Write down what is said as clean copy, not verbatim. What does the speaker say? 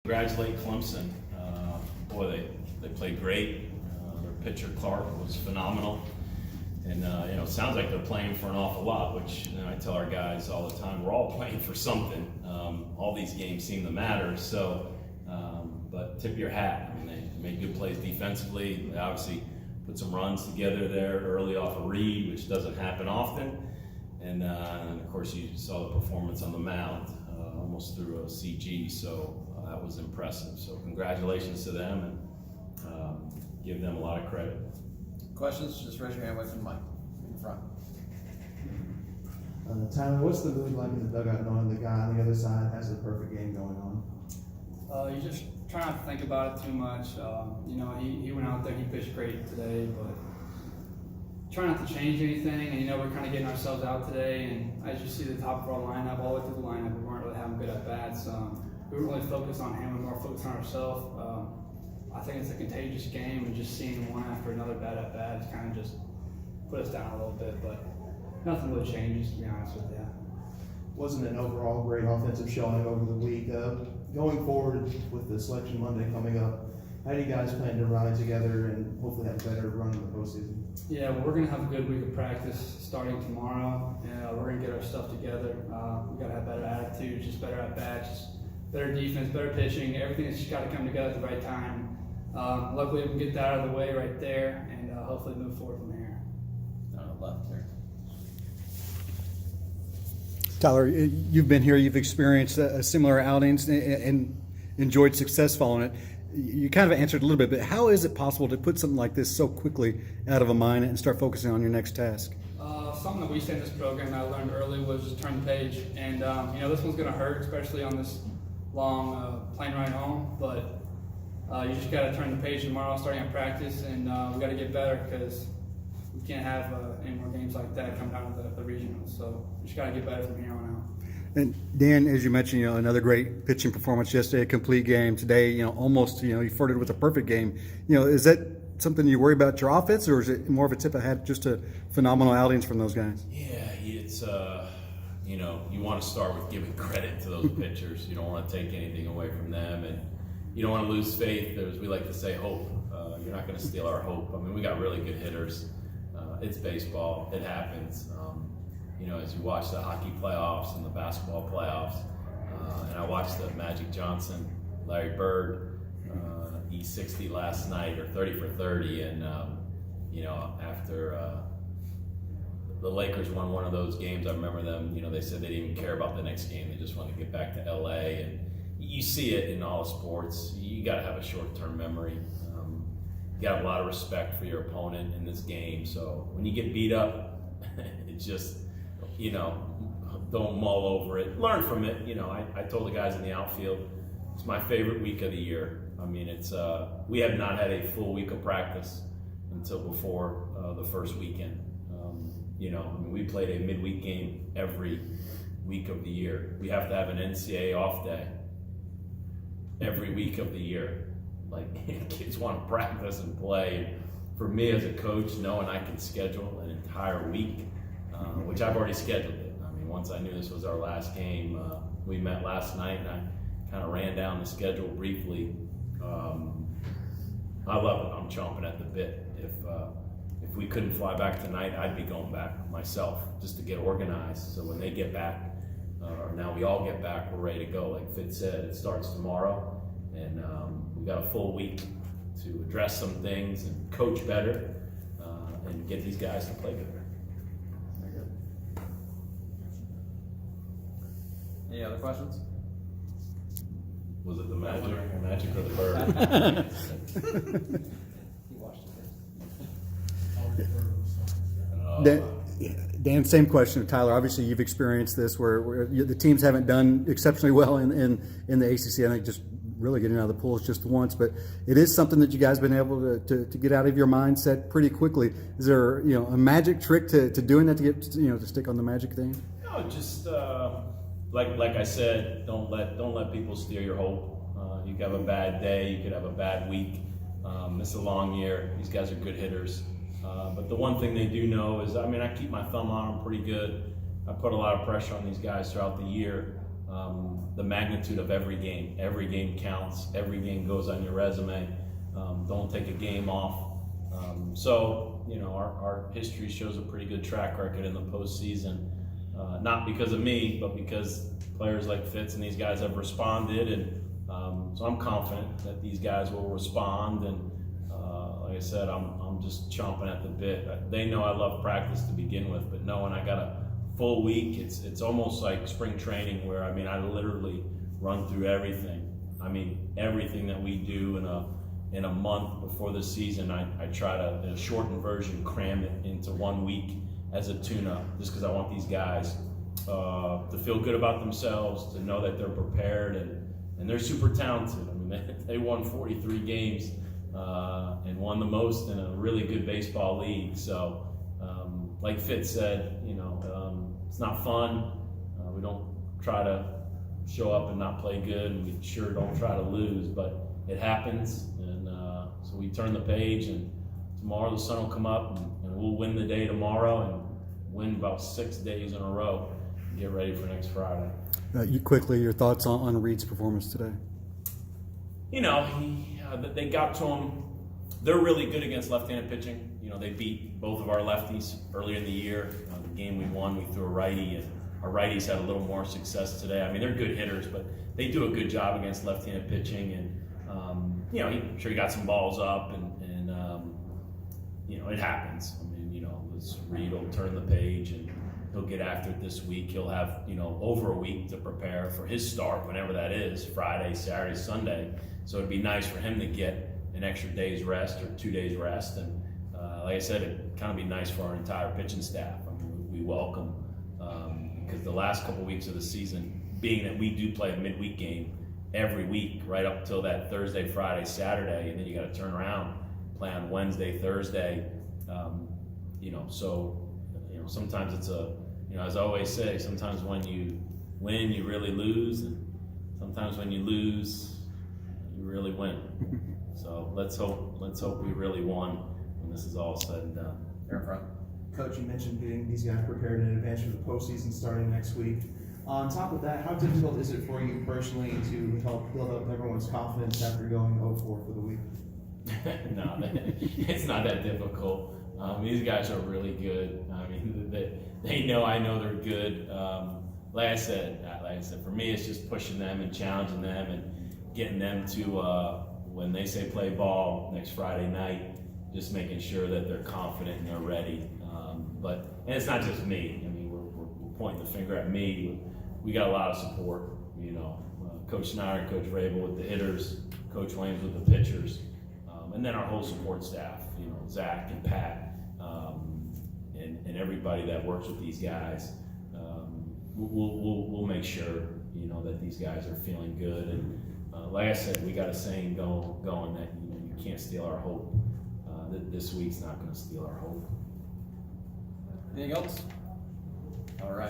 congratulate Clemson. Boy, they played great. Their pitcher Clark was phenomenal. And it sounds like they're playing for an awful lot, which I tell our guys all the time, we're all playing for something. All these games seem to matter, but tip your hat. I mean, they made good plays defensively. They obviously put some runs together there early off a read, which doesn't happen often. And of course, you saw the performance on the mound, almost through a CG, so that was impressive. So congratulations to them, and give them a lot of credit. Questions? Just raise your hand away from the mic in front. Tyler, what's the mood like in the dugout knowing the guy on the other side has the perfect game going on? You just try not to think about it too much. He went out there, he pitched great today, but try not to change anything. And we're kind of getting ourselves out today. And as you see the top of our lineup, all the way through the lineup, we weren't really having good at bats. We were really focused on him and more focused on ourselves. I think it's a contagious game, and just seeing one after another bad at bat has kind of just put us down a little bit. But nothing really changes, to be honest with you. Wasn't an overall great offensive showing over the week. Going forward with the Selection Monday coming up, how do you guys plan to ride together and hopefully have a better run in the postseason? Yeah, well, we're going to have a good week of practice starting tomorrow, and we're going to get our stuff together. We got to have better attitudes, just better at bats, better defense, better pitching. Everything's just got to come together at the right time. Luckily, we can get that out of the way right there, and hopefully move forward from here. Left here. Tyler, you've been here, you've experienced similar outings and enjoyed success following it. You kind of answered a little bit, but how is it possible to put something like this so quickly out of a mind and start focusing on your next task? Something that we say in this program that I learned early was just turn the page. And, this one's going to hurt, especially on this long plane ride home. But you just got to turn the page tomorrow starting at practice, and we got to get better because we can't have any more games like that come down to the regionals. So we just got to get better from here on out. And Dan, as you mentioned, another great pitching performance yesterday, a complete game today. Almost, you flirted with a perfect game. Is that something you worry about your offense, or is it more of a tip of hat just to phenomenal outings from those guys? Yeah, it's you want to start with giving credit to those pitchers. You don't want to take anything away from them, and you don't want to lose faith. We like to say, hope. You're not going to steal our hope. I mean, we got really good hitters. It's baseball. It happens. As you watch the hockey playoffs and the basketball playoffs, and I watched the Magic Johnson, Larry Bird, E60 last night, or 30 for 30, and after the Lakers won one of those games, I remember them, they said they didn't even care about the next game. They just wanted to get back to LA, and you see it in all sports. You got to have a short-term memory. You got a lot of respect for your opponent in this game, so when you get beat up, it just, don't mull over it. Learn from it. I told the guys in the outfield, it's my favorite week of the year. I mean, we have not had a full week of practice until before the first weekend. We played a midweek game every week of the year. We have to have an NCAA off day every week of the year. Like, kids want to practice and play. For me as a coach, knowing I can schedule an entire week, which I've already scheduled it. I mean, once I knew this was our last game, we met last night, and I kind of ran down the schedule briefly. I love it. I'm chomping at the bit. If we couldn't fly back tonight, I'd be going back myself just to get organized. So when they get back, or now we all get back, we're ready to go. Like Fitz said, it starts tomorrow, and we've got a full week to address some things and coach better and get these guys to play better. Very good. Any other questions? Was it the magic or the bird? He watched it. Dan, same question to Tyler. Obviously, you've experienced this where the teams haven't done exceptionally well in the ACC. I think just really getting out of the pools just once, but it is something that you guys have been able to get out of your mindset pretty quickly. Is there a magic trick to doing that to get to stick on the magic thing? No, just like I said, don't let people steal your hope. You could have a bad day, you could have a bad week. It's a long year. These guys are good hitters. But the one thing they do know is, I keep my thumb on them pretty good. I put a lot of pressure on these guys throughout the year. the magnitude of every game. Every game counts. Every game goes on your resume. Don't take a game off. So, you know, our history shows a pretty good track record in the postseason. Not because of me, but because players like Fitz and these guys have responded. And so I'm confident that these guys will respond. And like I said, I'm just chomping at the bit. They know I love practice to begin with, but knowing I got a full week, it's almost like spring training where, I mean, I literally run through everything. I mean, everything that we do in a month before the season, I try to, in a shortened version, cram it into 1 week as a tune-up, just because I want these guys to feel good about themselves, to know that they're prepared, and they're super talented. I mean, they won 43 games and won the most in a really good baseball league. So, like Fitz said, you know, it's not fun. We don't try to show up and not play good, and we sure don't try to lose, but it happens. And so we turn the page, and tomorrow the sun will come up, and we'll win the day tomorrow and win about 6 days in a row. Get ready for next Friday. Your thoughts on Reed's performance today? You know, they got to him. They're really good against left-handed pitching. You know, they beat both of our lefties earlier in the year. The game we won, we threw a righty, and our righties had a little more success today. I mean, they're good hitters, but they do a good job against left-handed pitching. And you know, I'm sure he got some balls up, and you know, it happens. I mean, you know, Reed will turn the page, and he'll get after it this week. He'll have, you know, over a week to prepare for his start, whenever that is, Friday, Saturday, Sunday. So it'd be nice for him to get an extra day's rest or 2 days rest. And like I said, it'd kind of be nice for our entire pitching staff. I mean, we welcome, because the last couple weeks of the season, being that we do play a midweek game every week, right up till that Thursday, Friday, Saturday, and then you got to turn around, play on Wednesday, Thursday. You know, so, you know, sometimes it's you know, as I always say, sometimes when you win, you really lose, and sometimes when you lose, you really win. So let's hope we really won when this is all said and done. You're in front. Coach, you mentioned getting these guys prepared in advance for the postseason starting next week. On top of that, how difficult is it for you personally to help build up everyone's confidence after going 0-4 for the week? No, it's not that difficult. These guys are really good. I mean, they know I know they're good. Like I said, for me, it's just pushing them and challenging them and getting them to, when they say play ball next Friday night, just making sure that they're confident and they're ready. And it's not just me. I mean, we're pointing the finger at me. We got a lot of support. You know, Coach Snyder, Coach Rabel with the hitters, Coach Williams with the pitchers, and then our whole support staff. You know, Zach and Pat, and everybody that works with these guys. We'll make sure, you know, that these guys are feeling good. And like I said, we got a saying going that, you know, you can't steal our hope. This week's not going to steal our hope. Anything else? All right.